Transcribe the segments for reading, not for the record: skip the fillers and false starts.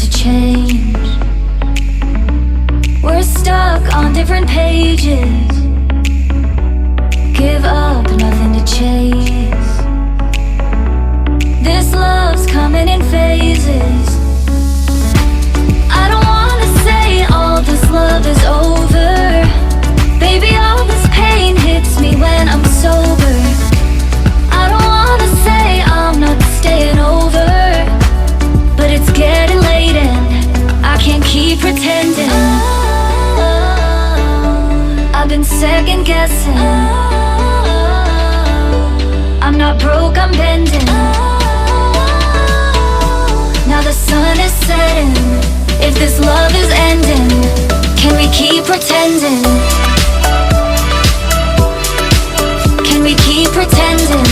to change. We're stuck on different pages. Give up, nothing to chase. This love's coming in phases. I don't wanna say all this love is over. Baby, all this pain hits me when I'm sober. I don't wanna say I'm not staying over, but it's getting late and I can't keep pretending. I've been second guessing. I'm not broke, I'm bending. Now the sun is setting. If this love is ending, can we keep pretending? Can we keep pretending?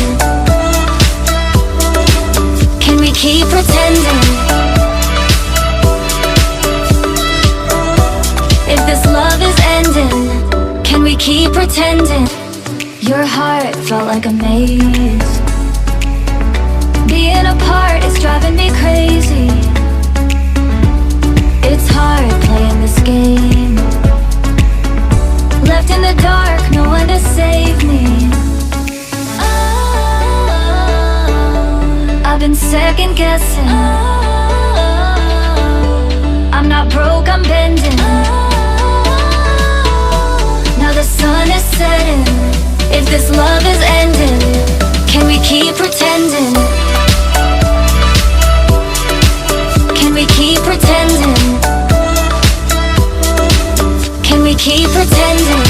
Can we keep pretending? If this love is ending, can we keep pretending? Your heart felt like a maze. Being apart is driving me crazy. It's hard playing this game. Left in the dark, no one to save me. I've been second guessing. I'm not broke, I'm bending. Now the sun is setting. If this love is ending, can we keep pretending? Can we keep pretending? Can we keep pretending?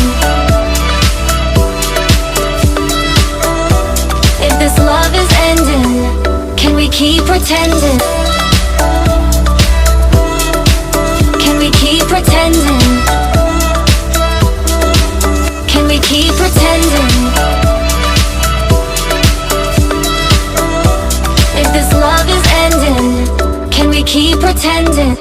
If this love is ending, can we keep pretending? Can we keep pretending? Can we keep pretending? If this love is ending, can we keep pretending?